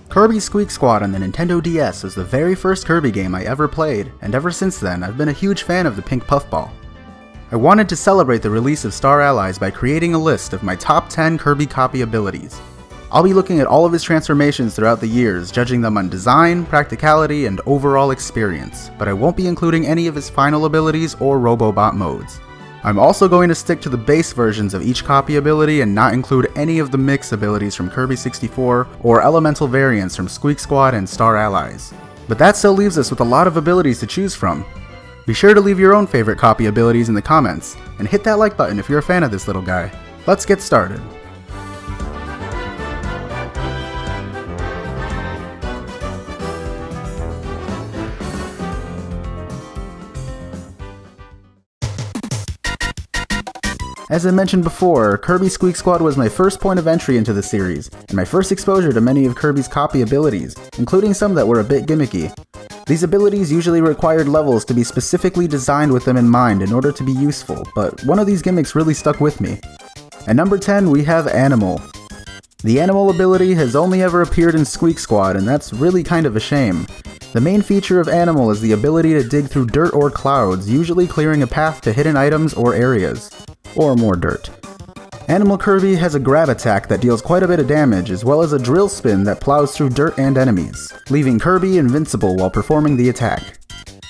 Kirby Squeak Squad on the Nintendo DS was the very first Kirby game I ever played, and ever since then I've been a huge fan of the pink puffball. I wanted to celebrate the release of Star Allies by creating a list of my top 10 Kirby Copy Abilities. I'll be looking at all of his transformations throughout the years, judging them on design, practicality, and overall experience, but I won't be including any of his final abilities or Robobot modes. I'm also going to stick to the base versions of each copy ability and not include any of the mix abilities from Kirby 64 or elemental variants from Squeak Squad and Star Allies. But that still leaves us with a lot of abilities to choose from. Be sure to leave your own favorite copy abilities in the comments, and hit that like button if you're a fan of this little guy. Let's get started. As I mentioned before, Kirby Squeak Squad was my first point of entry into the series, and my first exposure to many of Kirby's copy abilities, including some that were a bit gimmicky. These abilities usually required levels to be specifically designed with them in mind in order to be useful, but one of these gimmicks really stuck with me. At number 10 we have Animal. The Animal ability has only ever appeared in Squeak Squad, and that's really kind of a shame. The main feature of Animal is the ability to dig through dirt or clouds, usually clearing a path to hidden items or areas. Or more dirt. Animal Kirby has a grab attack that deals quite a bit of damage, as well as a drill spin that plows through dirt and enemies, leaving Kirby invincible while performing the attack.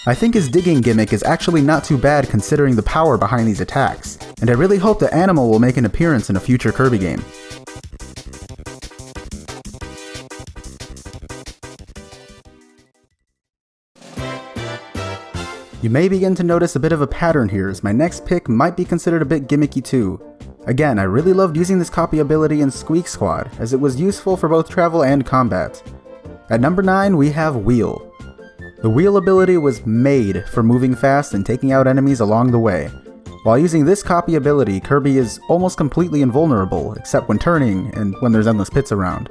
I think his digging gimmick is actually not too bad considering the power behind these attacks, and I really hope that Animal will make an appearance in a future Kirby game. You may begin to notice a bit of a pattern here, as my next pick might be considered a bit gimmicky too. Again, I really loved using this copy ability in Squeak Squad, as it was useful for both travel and combat. At number 9 we have Wheel. The Wheel ability was made for moving fast and taking out enemies along the way. While using this copy ability, Kirby is almost completely invulnerable, except when turning and when there's endless pits around.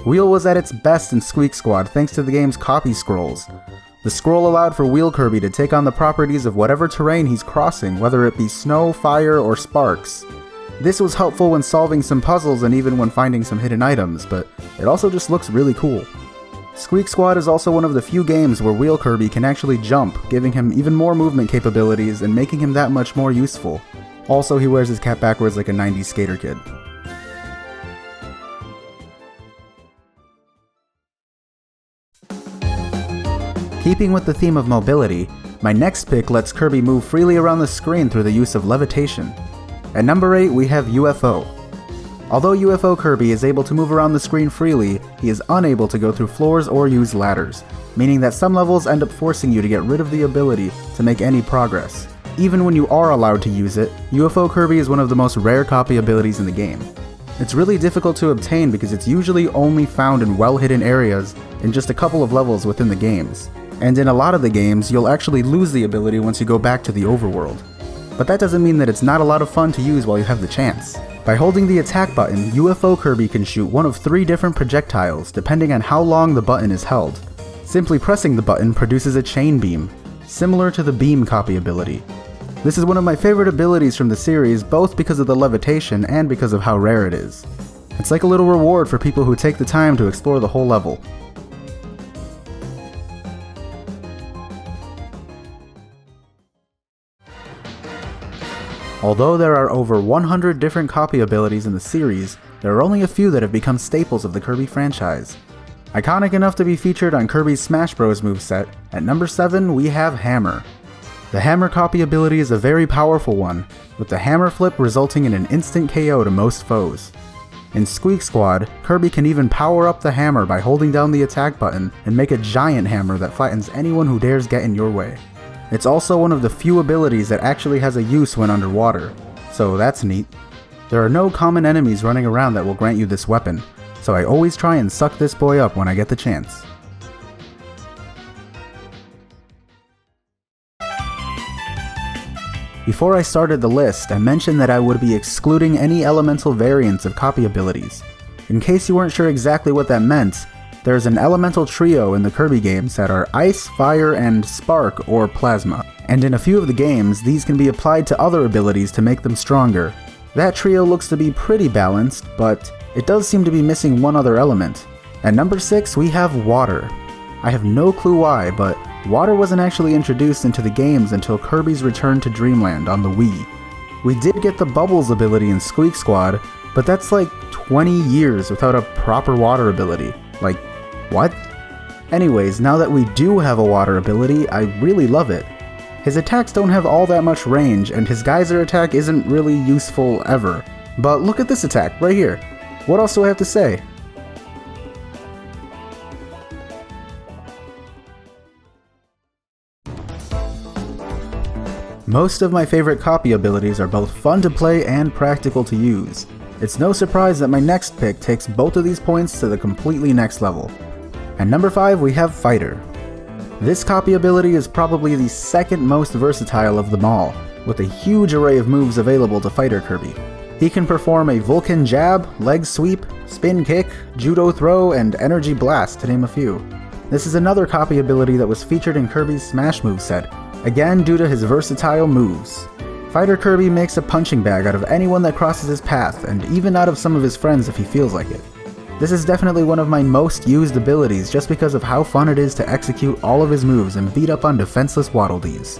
Wheel was at its best in Squeak Squad thanks to the game's copy scrolls. The scroll allowed for Wheel Kirby to take on the properties of whatever terrain he's crossing, whether it be snow, fire, or sparks. This was helpful when solving some puzzles and even when finding some hidden items, but it also just looks really cool. Squeak Squad is also one of the few games where Wheel Kirby can actually jump, giving him even more movement capabilities and making him that much more useful. Also, he wears his cap backwards like a 90s skater kid. Keeping with the theme of mobility, my next pick lets Kirby move freely around the screen through the use of levitation. At number 8 we have UFO. Although UFO Kirby is able to move around the screen freely, he is unable to go through floors or use ladders, meaning that some levels end up forcing you to get rid of the ability to make any progress. Even when you are allowed to use it, UFO Kirby is one of the most rare copy abilities in the game. It's really difficult to obtain because it's usually only found in well-hidden areas in just a couple of levels within the games. And in a lot of the games, you'll actually lose the ability once you go back to the overworld. But that doesn't mean that it's not a lot of fun to use while you have the chance. By holding the attack button, UFO Kirby can shoot one of 3 different projectiles depending on how long the button is held. Simply pressing the button produces a chain beam, similar to the beam copy ability. This is one of my favorite abilities from the series, both because of the levitation and because of how rare it is. It's like a little reward for people who take the time to explore the whole level. Although there are over 100 different copy abilities in the series, there are only a few that have become staples of the Kirby franchise. Iconic enough to be featured on Kirby's Smash Bros. Moveset, at number 7 we have Hammer. The Hammer copy ability is a very powerful one, with the Hammer Flip resulting in an instant KO to most foes. In Squeak Squad, Kirby can even power up the hammer by holding down the attack button and make a giant hammer that flattens anyone who dares get in your way. It's also one of the few abilities that actually has a use when underwater, so that's neat. There are no common enemies running around that will grant you this weapon, so I always try and suck this boy up when I get the chance. Before I started the list, I mentioned that I would be excluding any elemental variants of copy abilities. In case you weren't sure exactly what that meant, there's an elemental trio in the Kirby games that are Ice, Fire, and Spark or Plasma. And in a few of the games, these can be applied to other abilities to make them stronger. That trio looks to be pretty balanced, but it does seem to be missing one other element. At number 6 we have water. I have no clue why, but water wasn't actually introduced into the games until Kirby's Return to Dreamland on the Wii. We did get the Bubbles ability in Squeak Squad, but that's like 20 years without a proper water ability. Like, what? Anyways, now that we do have a water ability, I really love it. His attacks don't have all that much range, and his geyser attack isn't really useful ever. But look at this attack, right here. What else do I have to say? Most of my favorite copy abilities are both fun to play and practical to use. It's no surprise that my next pick takes both of these points to the completely next level. At number 5 we have Fighter. This copy ability is probably the second most versatile of them all, with a huge array of moves available to Fighter Kirby. He can perform a Vulcan Jab, Leg Sweep, Spin Kick, Judo Throw, and Energy Blast to name a few. This is another copy ability that was featured in Kirby's Smash moveset, again due to his versatile moves. Fighter Kirby makes a punching bag out of anyone that crosses his path, and even out of some of his friends if he feels like it. This is definitely one of my most used abilities just because of how fun it is to execute all of his moves and beat up on defenseless Waddle Dees.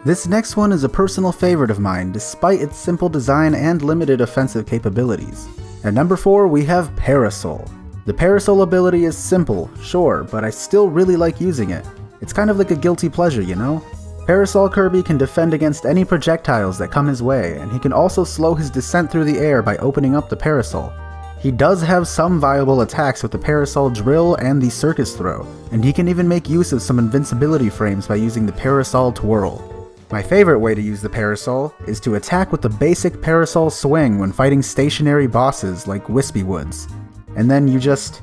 This next one is a personal favorite of mine despite its simple design and limited offensive capabilities. At number 4 we have Parasol. The Parasol ability is simple, sure, but I still really like using it. It's kind of like a guilty pleasure, you know? Parasol Kirby can defend against any projectiles that come his way, and he can also slow his descent through the air by opening up the Parasol. He does have some viable attacks with the Parasol Drill and the Circus Throw, and he can even make use of some invincibility frames by using the Parasol Twirl. My favorite way to use the Parasol is to attack with the basic Parasol Swing when fighting stationary bosses like Wispy Woods. And then you just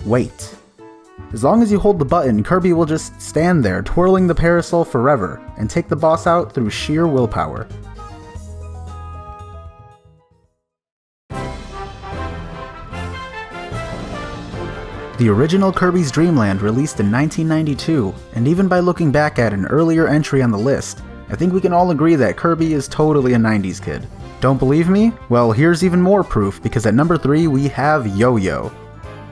wait. As long as you hold the button, Kirby will just stand there twirling the Parasol forever and take the boss out through sheer willpower. The original Kirby's Dream Land released in 1992, and even by looking back at an earlier entry on the list, I think we can all agree that Kirby is totally a 90s kid. Don't believe me? Well, here's even more proof, because at number 3 we have Yo-Yo.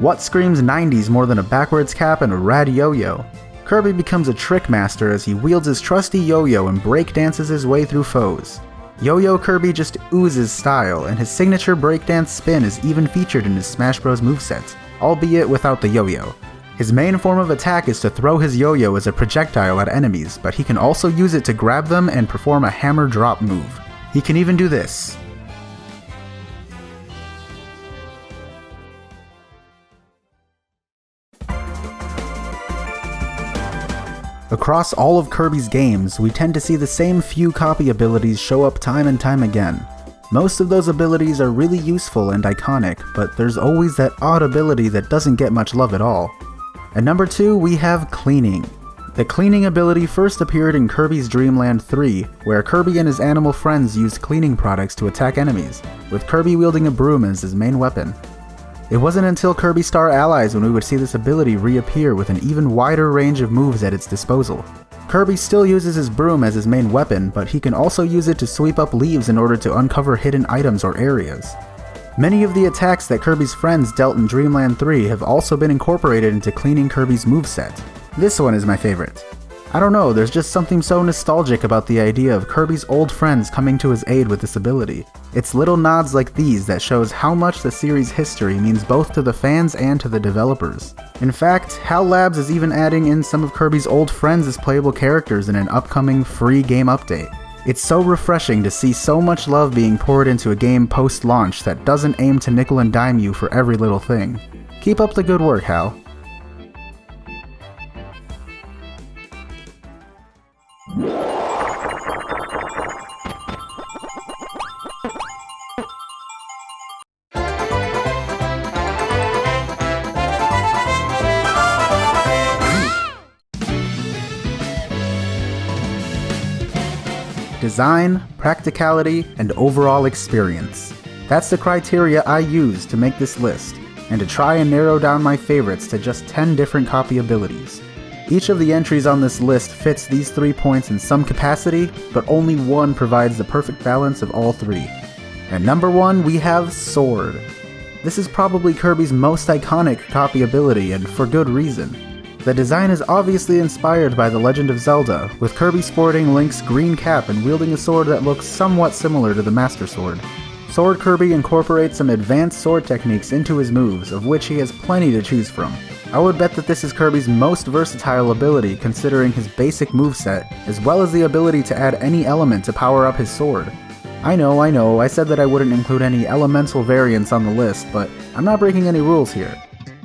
What screams 90s more than a backwards cap and a rad yo-yo? Kirby becomes a trick master as he wields his trusty yo-yo and breakdances his way through foes. Yo-Yo Kirby just oozes style, and his signature breakdance spin is even featured in his Smash Bros. Moveset, albeit without the yo-yo. His main form of attack is to throw his yo-yo as a projectile at enemies, but he can also use it to grab them and perform a hammer drop move. He can even do this. Across all of Kirby's games, we tend to see the same few copy abilities show up time and time again. Most of those abilities are really useful and iconic, but there's always that odd ability that doesn't get much love at all. At number 2 we have Cleaning. The Cleaning ability first appeared in Kirby's Dream Land 3, where Kirby and his animal friends used cleaning products to attack enemies, with Kirby wielding a broom as his main weapon. It wasn't until Kirby Star Allies when we would see this ability reappear with an even wider range of moves at its disposal. Kirby still uses his broom as his main weapon, but he can also use it to sweep up leaves in order to uncover hidden items or areas. Many of the attacks that Kirby's friends dealt in Dream Land 3 have also been incorporated into Cleaning Kirby's moveset. This one is my favorite. I don't know, there's just something so nostalgic about the idea of Kirby's old friends coming to his aid with this ability. It's little nods like these that shows how much the series' history means both to the fans and to the developers. In fact, HAL Labs is even adding in some of Kirby's old friends as playable characters in an upcoming free game update. It's so refreshing to see so much love being poured into a game post-launch that doesn't aim to nickel and dime you for every little thing. Keep up the good work, HAL. Design, practicality, and overall experience. That's the criteria I use to make this list, and to try and narrow down my favorites to just 10 different copy abilities. Each of the entries on this list fits these 3 points in some capacity, but only one provides the perfect balance of all 3. At number 1, we have Sword. This is probably Kirby's most iconic copy ability, and for good reason. The design is obviously inspired by The Legend of Zelda, with Kirby sporting Link's green cap and wielding a sword that looks somewhat similar to the Master Sword. Sword Kirby incorporates some advanced sword techniques into his moves, of which he has plenty to choose from. I would bet that this is Kirby's most versatile ability considering his basic moveset, as well as the ability to add any element to power up his sword. I know, I said that I wouldn't include any elemental variants on the list, but I'm not breaking any rules here.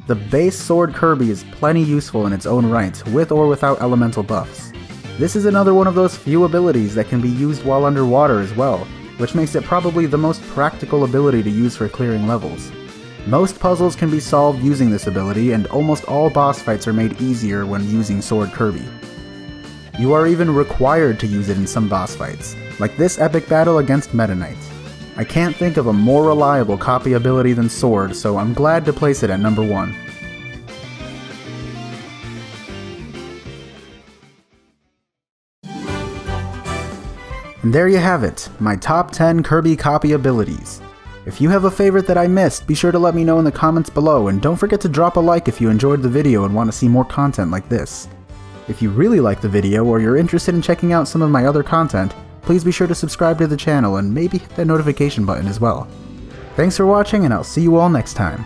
The base Sword Kirby is plenty useful in its own right, with or without elemental buffs. This is another one of those few abilities that can be used while underwater as well, which makes it probably the most practical ability to use for clearing levels. Most puzzles can be solved using this ability, and almost all boss fights are made easier when using Sword Kirby. You are even required to use it in some boss fights, like this epic battle against Meta Knight. I can't think of a more reliable copy ability than Sword, so I'm glad to place it at number 1. And there you have it, my top 10 Kirby copy abilities. If you have a favorite that I missed, be sure to let me know in the comments below, and don't forget to drop a like if you enjoyed the video and want to see more content like this. If you really like the video or you're interested in checking out some of my other content, please be sure to subscribe to the channel and maybe hit that notification button as well. Thanks for watching, and I'll see you all next time.